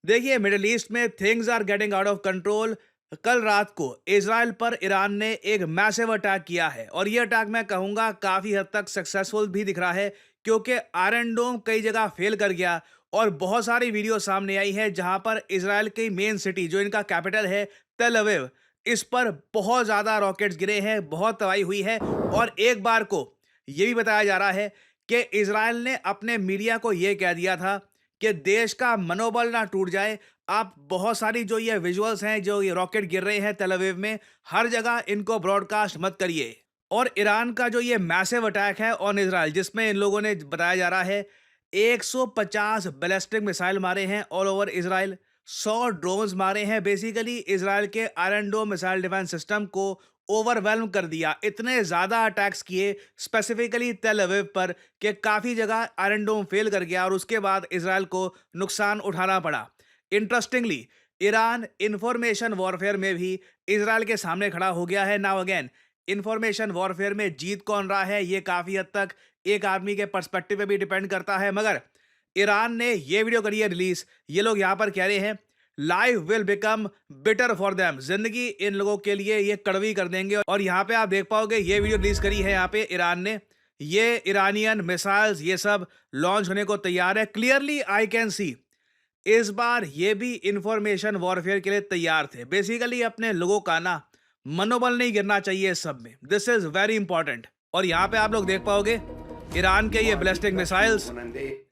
देखिए, Middle East में things are getting out of control. कल रात को इजराइल पर ईरान ने एक मैसिव अटैक किया है और ये अटैक मैं कहूंगा काफी हद तक सक्सेसफुल भी दिख रहा है, क्योंकि आयरन डोम कई जगह फेल कर गया और बहुत सारी वीडियो सामने आई है जहां पर इजराइल की मेन सिटी जो इनका कैपिटल है तेल अवीव, इस पर बहुत ज्यादा रॉकेट्स गिरे हैं, बहुत तबाही हुई है। और एक बार को ये भी बताया जा रहा है कि इजराइल ने अपने मीडिया को यह कह दिया था कि देश का मनोबल ना टूट जाए, आप बहुत सारी जो ये विजुअल्स हैं, जो ये रॉकेट गिर रहे हैं तेल अवीव में, हर जगह इनको ब्रॉडकास्ट मत करिए। और ईरान का जो ये मैसिव अटैक है ऑन इजराइल, जिसमें इन लोगों ने बताया जा रहा है 150 बैलिस्टिक मिसाइल मारे हैं ऑल ओवर इजराइल, 100 ड्रोन्स मारे हैं, बेसिकली इजराइल के Iron Dome missile defence system को ओवरवेल्म कर दिया। इतने ज्यादा अटैक्स किए स्पेसिफिकली तेल अवीव पर कि काफी जगह आयरन डोम फेल कर गया और उसके बाद इजराइल को नुकसान उठाना पड़ा। इंटरेस्टिंगली, ईरान इंफॉर्मेशन वॉरफेयर में भी इजराइल के सामने खड़ा हो गया है। नाउ अगेन, इंफॉर्मेशन वॉरफेयर में जीत कौन रहा है ये काफी हद तक एक आदमी के पर्सपेक्टिव पे भी डिपेंड करता है, मगर ईरान ने ये वीडियो करी है रिलीज। ये लोग यहाँ पर कह रहे हैं life will become bitter for them, जिंदगी इन लोगों के लिए ये कड़वी कर देंगे। और यहाँ पे आप देख पाओगे ये वीडियो रिलीज करी है यहाँ पे ईरान ने, ये ईरानियन मिसाइल्स ये सब लॉन्च होने को तैयार है। क्लियरली आई कैन सी इस बार ये भी इंफॉर्मेशन वॉरफेयर के लिए तैयार थे। बेसिकली अपने लोगों का ना मनोबल नहीं गिरना चाहिए इस सब में, दिस इज वेरी इंपॉर्टेंट। और यहाँ पे आप लोग देख पाओगे ईरान के ये बैलिस्टिक मिसाइल्स,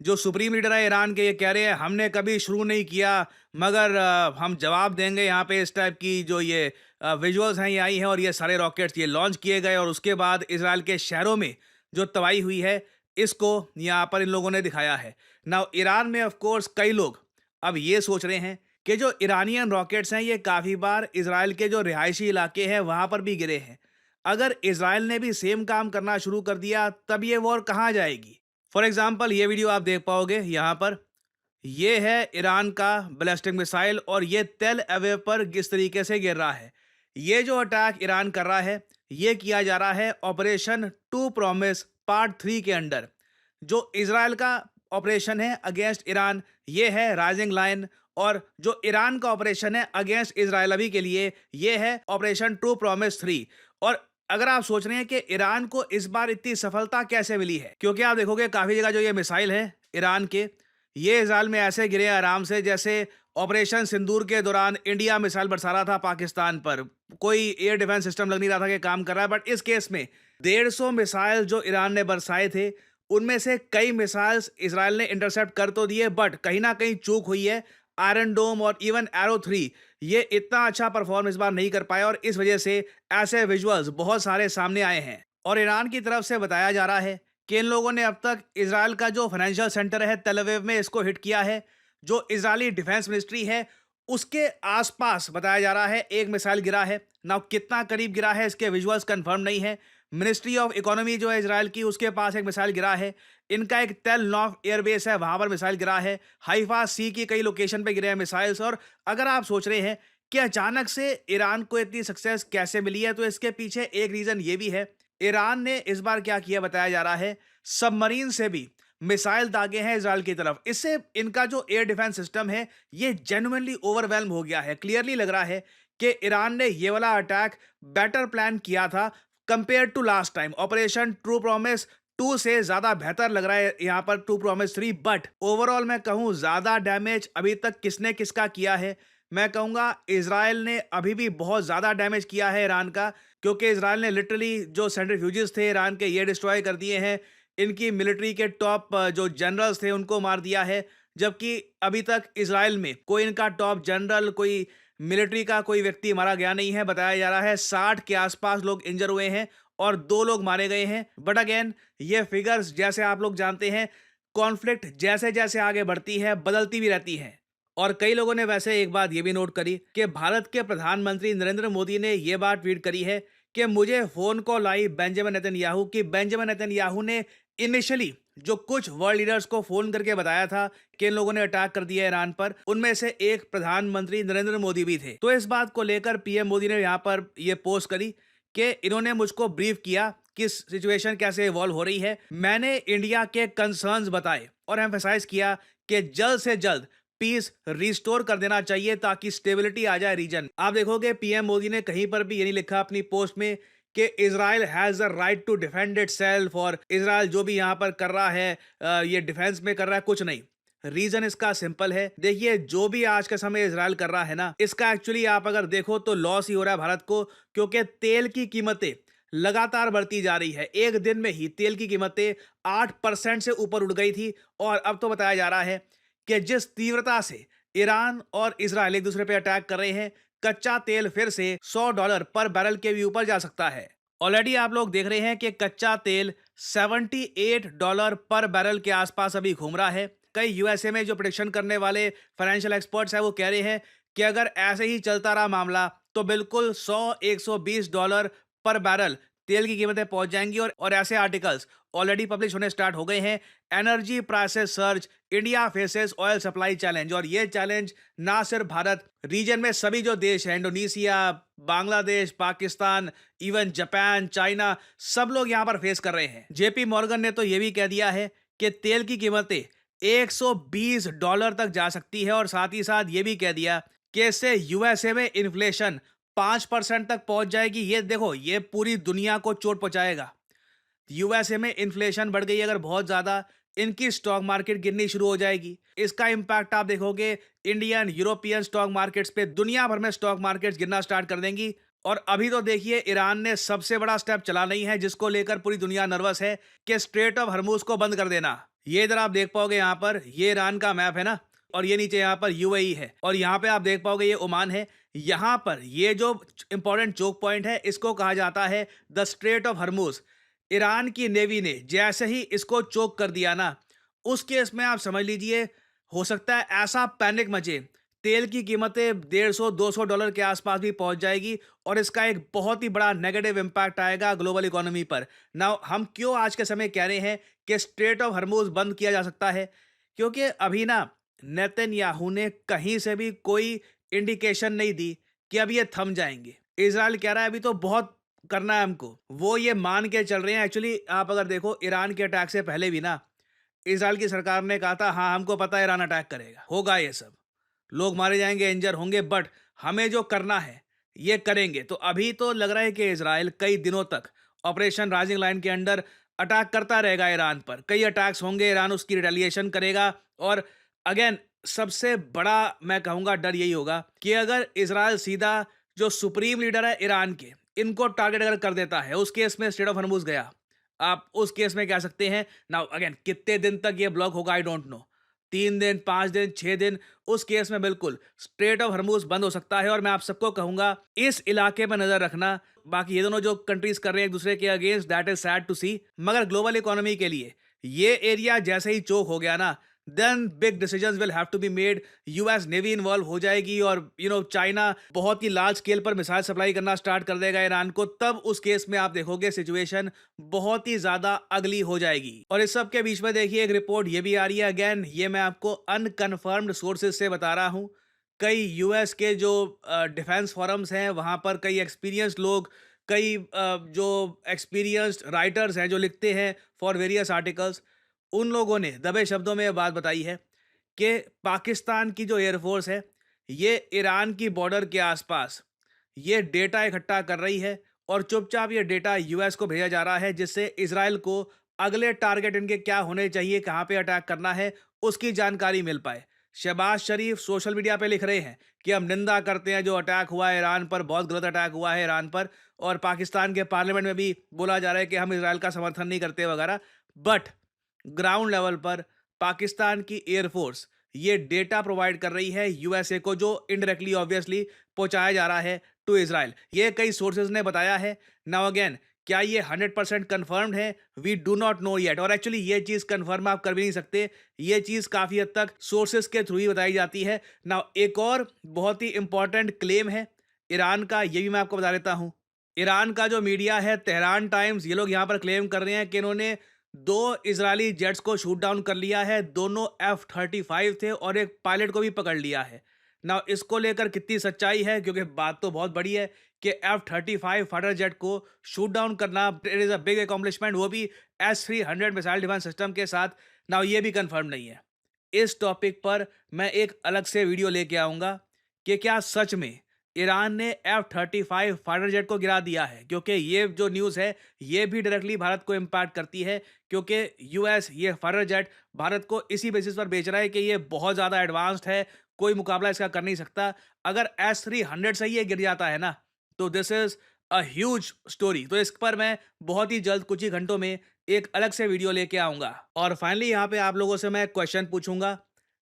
जो सुप्रीम लीडर है ईरान के, ये कह रहे हैं हमने कभी शुरू नहीं किया, मगर हम जवाब देंगे। यहाँ पे इस टाइप की जो ये विजुअल्स हैं ये आई हैं और ये सारे रॉकेट्स ये लॉन्च किए गए और उसके बाद इजराइल के शहरों में जो तबाही हुई है इसको यहाँ पर इन लोगों ने दिखाया है। नाउ ईरान में ऑफ कोर्स कई लोग अब ये सोच रहे हैं कि जो ईरानियन रॉकेट्स हैं ये काफ़ी बार इजराइल के जो रिहायशी इलाके हैं वहाँ पर भी गिरे हैं। अगर इजराइल ने भी सेम काम करना शुरू कर दिया तब ये वॉर कहाँ जाएगी। फॉर एग्जाम्पल ये वीडियो आप देख पाओगे यहाँ पर, ये है ईरान का बैलिस्टिक मिसाइल और ये तेल अवीव पर किस तरीके से गिर रहा है। ये जो अटैक ईरान कर रहा है ये किया जा रहा है ऑपरेशन टू प्रॉमिस पार्ट 3 के अंडर। जो इजराइल का ऑपरेशन है अगेंस्ट ईरान ये है राइजिंग लाइन, और जो ईरान का ऑपरेशन है अगेंस्ट इजराइल अभी के लिए ये है ऑपरेशन ट्रू प्रॉमिस 3। और अगर आप सोच रहे हैं कि ईरान को इस बार इतनी सफलता कैसे मिली है, क्योंकि आप देखोगे काफी जगह जो ये मिसाइल है ईरान के, ये इजराइल में ऐसे गिरे आराम से जैसे ऑपरेशन सिंदूर के दौरान इंडिया मिसाइल बरसा रहा था पाकिस्तान पर। कोई एयर डिफेंस सिस्टम लग नहीं रहा था कि काम कर रहा है, बट इस केस में 150 मिसाइल जो ईरान ने बरसाए थे उनमें से कई मिसाइल्स इजराइल ने इंटरसेप्ट कर तो दिए, बट कहीं ना कहीं चूक हुई है। आयरन डोम और इवन एरो 3 ये इतना अच्छा परफॉर्म इस बार नहीं कर पाया और इस वजह से ऐसे विजुअल्स बहुत सारे सामने आए हैं। और ईरान की तरफ से बताया जा रहा है कि इन लोगों ने अब तक इजराइल का जो फाइनेंशियल सेंटर है तेल अवीव में इसको हिट किया है। जो इजरायली डिफेंस मिनिस्ट्री है उसके आसपास बताया जा रहा है एक मिसाइल गिरा है। ना कितना करीब गिरा है इसके विजुअल्स कंफर्म नहीं है। मिनिस्ट्री ऑफ इकोनॉमी जो है इजराइल की उसके पास एक मिसाइल गिरा है। इनका एक तेल नॉफ एयरबेस है वहां पर मिसाइल गिरा है। हाइफा सी की कई लोकेशन पे गिरे हैं मिसाइल्स। और अगर आप सोच रहे हैं कि अचानक से ईरान को इतनी सक्सेस कैसे मिली है, तो इसके पीछे एक रीजन ये भी है। ईरान ने इस बार क्या किया बताया जा रहा है, सबमरीन से भी मिसाइल दागे हैं इजराइल की तरफ। इससे इनका जो एयर डिफेंस सिस्टम है ये जेन्युइनली ओवरवेल्म हो गया है। क्लियरली लग रहा है कि ईरान ने ये वाला अटैक बेटर प्लान किया था compare to last time. Operation True Promise 2 से ज्यादा बेहतर लग रहा है यहाँ पर ट्रू प्रॉमिस 3। बट ओवरऑल मैं कहूँ ज्यादा डैमेज अभी तक किसने किसका किया है, मैं कहूँगा इजराइल ने अभी भी बहुत ज्यादा डैमेज किया है ईरान का, क्योंकि इजराइल ने लिटरली जो सेंट्रीफ्यूजेस थे ईरान के ये डिस्ट्रॉय कर दिए हैं। इनकी मिलिट्री के टॉप जो जनरल्स थे उनको मार दिया है, जबकि अभी तक इजराइल में कोई इनका टॉप जनरल, कोई मिलिट्री का कोई व्यक्ति मारा गया नहीं है। बताया जा रहा है 60 के आसपास लोग इंजर हुए हैं और 2 लोग मारे गए हैं। बट अगेन ये फिगर्स जैसे आप लोग जानते हैं, कॉन्फ्लिक्ट जैसे जैसे आगे बढ़ती है बदलती भी रहती है। और कई लोगों ने वैसे एक बात ये भी नोट करी कि भारत के प्रधानमंत्री नरेंद्र मोदी ने ये बात ट्वीट करी है कि मुझे फोन कॉल आई बेंजामिन नेतन्याहू की। बेंजामिन नेतन्याहू ने इनिशियली जो कुछ वर्ल्ड लीडर्स को फोन करके बताया था कि इन लोगों ने अटैक कर दिया ईरान पर, उनमें से एक प्रधानमंत्री नरेंद्र मोदी भी थे। तो इस बात को लेकर पीएम मोदी ने यहाँ पर ये पोस्ट करी कि इन्होंने मुझको ब्रीफ किया कि सिचुएशन कैसे इवॉल्व हो रही है। मैंने इंडिया के कंसर्न्स बताए और एम्फेसाइज किया कि जल्द से जल्द पीस रिस्टोर कर देना चाहिए ताकि स्टेबिलिटी आ जाए रीजन। आप देखोगे पीएम मोदी ने कहीं पर भी ये नहीं लिखा अपनी पोस्ट में कि Israel has the right to defend itself, और इज़राइल जो भी यहाँ पर कर रहा है ये डिफेंस में कर रहा है, कुछ नहीं। रीजन इसका सिंपल है। देखिए जो भी आज के समय इज़राइल कर रहा है ना, इसका एक्चुअली आप अगर देखो तो लॉस ही हो रहा है भारत को, क्योंकि तेल की कीमतें लगातार बढ़ती जा रही है। एक दिन में ही तेल की कीमतें 8% से ऊपर उठ गई थी, और अब तो बताया जा रहा है कि जिस तीव्रता से ईरान और इजराइल एक दूसरे पर अटैक कर रहे हैं, कच्चा तेल फिर से $100 पर बैरल के भी ऊपर जा सकता है। ऑलरेडी आप लोग देख रहे हैं कि कच्चा तेल $78 पर बैरल के आसपास अभी घूम रहा है। कई यूएसए में जो प्रेडिक्शन करने वाले फाइनेंशियल एक्सपर्ट्स हैं वो कह रहे हैं कि अगर ऐसे ही चलता रहा मामला तो बिल्कुल 100-120 डॉलर पर बैरल तेल की कीमतें पहुंच जाएंगी। और ऐसे आर्टिकल्स ऑलरेडी पब्लिश होने स्टार्ट हो गए हैं। Energy prices surge, India faces oil supply challenge. और ये चैलेंज ना सिर्फ भारत, रीजन में सभी जो देश हैं, Indonesia, Bangladesh, Pakistan, even Japan, China, सब लोग यहां पर फेस कर रहे हैं। जेपी मॉर्गन ने तो ये भी कह दिया है कि तेल की कीमतें $120 तक जा सकती है, और साथ ही साथ ये भी कह दिया कि इससे यूएसए में इन्फ्लेशन 5% तक पहुंच जाएगी। ये देखो, ये पूरी दुनिया को चोट पहुंचाएगा। यूएसए में इन्फ्लेशन बढ़ गई अगर बहुत ज्यादा, इनकी स्टॉक मार्केट गिरनी शुरू हो जाएगी। इसका इंपैक्ट आप देखोगे इंडियन, यूरोपियन स्टॉक मार्केट्स पे, दुनिया भर में स्टॉक मार्केट्स गिरना स्टार्ट कर देंगी। और अभी तो देखिए ईरान ने सबसे बड़ा स्टेप चला नहीं है जिसको लेकर पूरी दुनिया नर्वस है, कि स्ट्रेट ऑफ हर्मुज को बंद कर देना। ये इधर आप देख पाओगे, यहाँ पर ये ईरान का मैप है ना, और ये नीचे यहाँ पर यूएई है, और यहाँ पे आप देख पाओगे ये ओमान है। यहाँ पर ये जो इंपॉर्टेंट चोक पॉइंट है इसको कहा जाता है द स्ट्रेट ऑफ हर्मुज। ईरान की नेवी ने जैसे ही इसको चोक कर दिया ना, उस केस में आप समझ लीजिए हो सकता है ऐसा पैनिक मचे, तेल की कीमतें 150-200 डॉलर के आसपास भी पहुंच जाएगी, और इसका एक बहुत ही बड़ा नेगेटिव इंपैक्ट आएगा ग्लोबल इकोनॉमी पर। नाउ हम क्यों आज के समय कह रहे हैं कि स्ट्रेट ऑफ हर्मुज बंद किया जा सकता है, क्योंकि अभी ना नेतन्याहू ने कहीं से भी कोई इंडिकेशन नहीं दी कि अब ये थम जाएंगे। इजराइल कह रहा है अभी तो बहुत करना है हमको, वो ये मान के चल रहे हैं। एक्चुअली आप अगर देखो ईरान के अटैक से पहले भी ना इजराइल की सरकार ने कहा था हाँ हमको पता है ईरान अटैक करेगा, होगा ये सब, लोग मारे जाएंगे, इंजर होंगे, बट हमें जो करना है ये करेंगे। तो अभी तो लग रहा है कि इजराइल कई दिनों तक ऑपरेशन राइजिंग लाइन के अंडर अटैक करता रहेगा ईरान पर। कई अटैक्स होंगे, ईरान उसकी रिटेलिएशन करेगा। और अगेन सबसे बड़ा मैं कहूंगा डर यही होगा कि अगर इजराइल सीधा जो सुप्रीम लीडर है ईरान के, इनको टारगेट अगर कर देता है, उस केस में स्टेट ऑफ हर्मुज गया। आप उस केस में कह सकते हैं नाउ अगेन कितने दिन तक ये ब्लॉक होगा आई डोंट नो, 3 दिन, 5 दिन, 6 दिन, उस केस में बिल्कुल स्ट्रेट ऑफ हर्मुज बंद हो सकता है। और मैं आप सबको कहूंगा इस इलाके में नजर रखना। बाकी ये दोनों जो कंट्रीज कर रहे हैं एक दूसरे के against, that is sad to see, मगर ग्लोबल इकोनॉमी के लिए ये एरिया जैसे ही चोक हो गया ना, then big decisions will have to be made. US Navy involve हो जाएगी, और चाइना बहुत ही लार्ज स्केल पर मिसाइल सप्लाई करना स्टार्ट कर देगा ईरान को। तब उस केस में आप देखोगे सिचुएशन बहुत ही ज्यादा अगली हो जाएगी। और इस सब के बीच में देखिए एक रिपोर्ट ये भी आ रही है, अगेन ये मैं आपको अनकन्फर्म्ड सोर्सेज से बता रहा हूं। कई यूएस के जो डिफेंस फोरम्स हैं वहां पर कई एक्सपीरियंस्ड लोग, कई जो एक्सपीरियंस्ड राइटर्स हैं जो लिखते हैं फॉर वेरियस आर्टिकल्स, उन लोगों ने दबे शब्दों में यह बात बताई है कि पाकिस्तान की जो एयरफोर्स है ये ईरान की बॉर्डर के आसपास ये डेटा इकट्ठा कर रही है, और चुपचाप ये डेटा यूएस को भेजा जा रहा है, जिससे इजराइल को अगले टारगेट इनके क्या होने चाहिए, कहां पे अटैक करना है, उसकी जानकारी मिल पाए। शहबाज शरीफ सोशल मीडिया पे लिख रहे हैं कि हम निंदा करते हैं जो अटैक हुआ है ईरान पर, बहुत गलत अटैक हुआ है ईरान पर। और पाकिस्तान के पार्लियामेंट में भी बोला जा रहा है कि हम इजराइल का समर्थन नहीं करते वगैरह। बट ग्राउंड लेवल पर पाकिस्तान की एयरफोर्स ये डेटा प्रोवाइड कर रही है यूएसए को, जो इनडायरेक्टली ऑब्वियसली पहुंचाया जा रहा है टू इजराइल। ये कई सोर्सेज ने बताया है। नाउ अगेन क्या ये 100% कंफर्म्ड है, we do not know yet. और एक्चुअली ये चीज कंफर्म आप कर भी नहीं सकते, ये चीज काफी हद तक सोर्सेज के थ्रू ही बताई जाती है। नाउ एक और बहुत ही इंपॉर्टेंट क्लेम है ईरान का, ये भी मैं आपको बता देता हूं। ईरान का जो मीडिया है तेहरान टाइम्स, ये लोग यहां पर क्लेम कर रहे हैं कि इन्होंने 2 इजरायली जेट्स को शूट डाउन कर लिया है, दोनों F-35 थे, और एक पायलट को भी पकड़ लिया है। ना इसको लेकर कितनी सच्चाई है, क्योंकि बात तो बहुत बड़ी है कि F-35 फाइटर जेट को शूट डाउन करना it is a big accomplishment, वो भी S-300 मिसाइल डिफेंस सिस्टम के साथ। ना ये भी कंफर्म नहीं है। इस टॉपिक पर मैं एक अलग से वीडियो लेके आऊँगा कि क्या सच में ईरान ने F-35 फाइटर जेट को गिरा दिया है, क्योंकि ये जो न्यूज़ है ये भी डायरेक्टली भारत को इम्पैक्ट करती है, क्योंकि यूएस ये फाइटर जेट भारत को इसी बेसिस पर बेच रहा है कि ये बहुत ज़्यादा एडवांस्ड है, कोई मुकाबला इसका कर नहीं सकता। अगर S-300 से ही ये गिर जाता है ना, तो this is a huge story. तो इस पर मैं बहुत ही जल्द कुछ ही घंटों में एक अलग से वीडियो लेके आऊँगा। और फाइनली यहाँ पे आप लोगों से मैं क्वेश्चन पूछूंगा।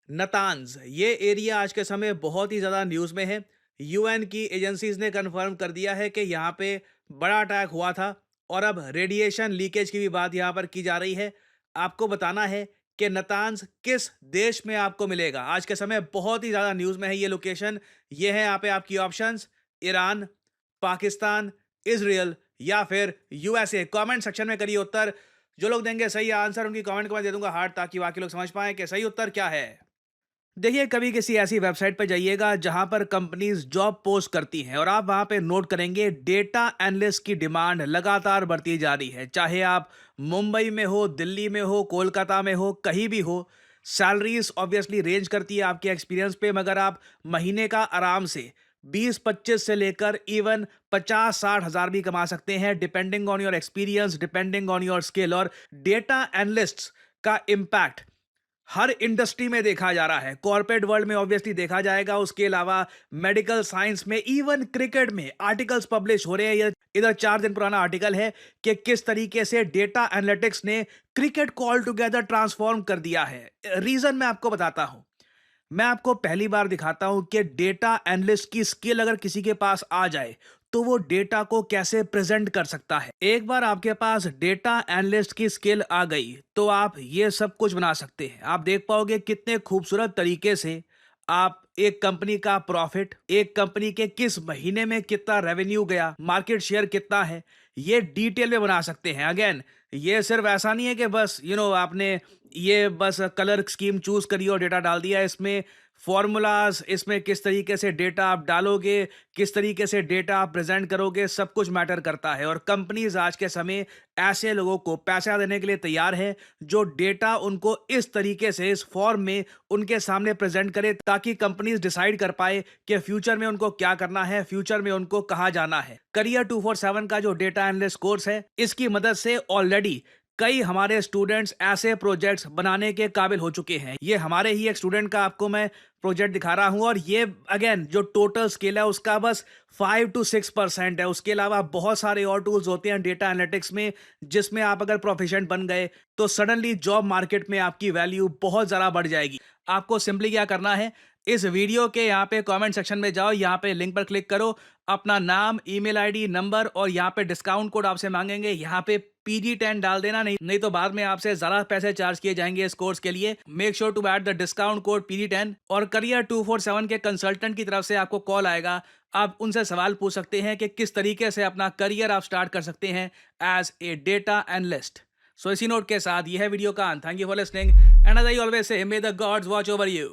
नतान्ज ये एरिया आज के समय बहुत ही ज़्यादा न्यूज़ में है। यूएन की एजेंसीज ने कंफर्म कर दिया है कि यहाँ पे बड़ा अटैक हुआ था और अब रेडिएशन लीकेज की भी बात यहाँ पर की जा रही है। आपको बताना है कि नतान्ज किस देश में आपको मिलेगा। आज के समय बहुत ही ज़्यादा न्यूज़ में है ये लोकेशन। ये है यहाँ पे आपकी ऑप्शंस: ईरान, पाकिस्तान, इजराइल या फिर यूएसए। कमेंट सेक्शन में करिए उत्तर। जो लोग देंगे सही आंसर उनकी कमेंट को मैं दे दूंगा हार्ट, ताकि बाकी लोग समझ पाएं कि सही उत्तर क्या है। देखिए, कभी किसी ऐसी वेबसाइट पर जाइएगा जहां पर कंपनीज जॉब पोस्ट करती हैं और आप वहां पे नोट करेंगे डेटा एनालिस्ट की डिमांड लगातार बढ़ती जा रही है। चाहे आप मुंबई में हो, दिल्ली में हो, कोलकाता में हो, कहीं भी हो, सैलरीज ऑब्वियसली रेंज करती है आपके एक्सपीरियंस पे, मगर आप महीने का आराम से 20-25 से लेकर इवन 50-60 हज़ार भी कमा सकते हैं, depending on your experience, depending on your skill. और डेटा एनालिस्ट का इम्पैक्ट हर इंडस्ट्री में देखा जा रहा है। कॉर्पोरेट वर्ल्ड में ऑब्वियसली देखा जाएगा, उसके अलावा मेडिकल साइंस में, इवन क्रिकेट में आर्टिकल्स पब्लिश हो रहे हैं। ये इधर 4 दिन पुराना आर्टिकल है कि किस तरीके से डेटा एनालिटिक्स ने क्रिकेट को ऑल टुगेदर ट्रांसफॉर्म कर दिया है। रीजन मैं आपको बताता हूं। मैं आपको पहली बार दिखाता हूं कि डेटा एनालिस्ट की स्किल अगर किसी के पास आ जाए तो वो डेटा को कैसे प्रेजेंट कर सकता है। एक बार आपके पास डेटा एनालिस्ट की स्किल आ गई तो आप ये सब कुछ बना सकते हैं। आप देख पाओगे कितने खूबसूरत तरीके से आप एक कंपनी का प्रॉफिट, एक कंपनी के किस महीने में कितना रेवेन्यू गया, मार्केट शेयर कितना है, ये डिटेल में बना सकते हैं। अगेन, ये सिर्फ ऐसा नहीं है कि बस आपने ये बस कलर स्कीम चूज करी और डेटा डाल दिया। इसमें फॉर्मूलाज, इसमें किस तरीके से डेटा आप डालोगे, किस तरीके से डेटा आप प्रेजेंट करोगे, सब कुछ मैटर करता है। और कंपनीज आज के समय ऐसे लोगों को पैसा देने के लिए तैयार है जो डेटा उनको इस तरीके से, इस फॉर्म में उनके सामने प्रेजेंट करे, ताकि कंपनीज डिसाइड कर पाए कि फ्यूचर में उनको क्या करना है, फ्यूचर में उनको कहाँ जाना है। करियर 247 का जो डेटा एनालिस्ट कोर्स है, इसकी मदद से ऑलरेडी कई हमारे स्टूडेंट्स ऐसे प्रोजेक्ट्स बनाने के काबिल हो चुके हैं। ये हमारे ही एक स्टूडेंट का आपको मैं प्रोजेक्ट दिखा रहा हूं, और ये अगेन जो टोटल स्किल है उसका बस 5 से 6% है। उसके अलावा बहुत सारे और टूल्स होते हैं डेटा एनालिटिक्स में, जिसमें आप अगर प्रोफिशिएंट बन गए तो सडनली जॉब मार्केट में आपकी वैल्यू बहुत ज़्यादा बढ़ जाएगी। आपको सिंपली क्या करना है, इस वीडियो के यहाँ पे कमेंट सेक्शन में जाओ, यहाँ पे लिंक पर क्लिक करो, अपना नाम, ईमेल आईडी, नंबर और यहाँ पे डिस्काउंट कोड आपसे मांगेंगे, यहाँ पे PG10 डाल देना। नहीं तो बाद में आपसे ज़्यादा पैसे चार्ज किए जाएंगे इस कोर्स के लिए। Make sure to add the discount code PG10। और करियर 247 के कंसल्टेंट की तरफ से आपको कॉल आएगा। आप उनसे सवाल पूछ सकते हैं कि किस तरीके से अपना करियर आप स्टार्ट कर सकते हैं as a data analyst. So इसी नोट के साथ यह है वीडियो का अंत। Thank you for listening and as I always say, may the gods watch over you.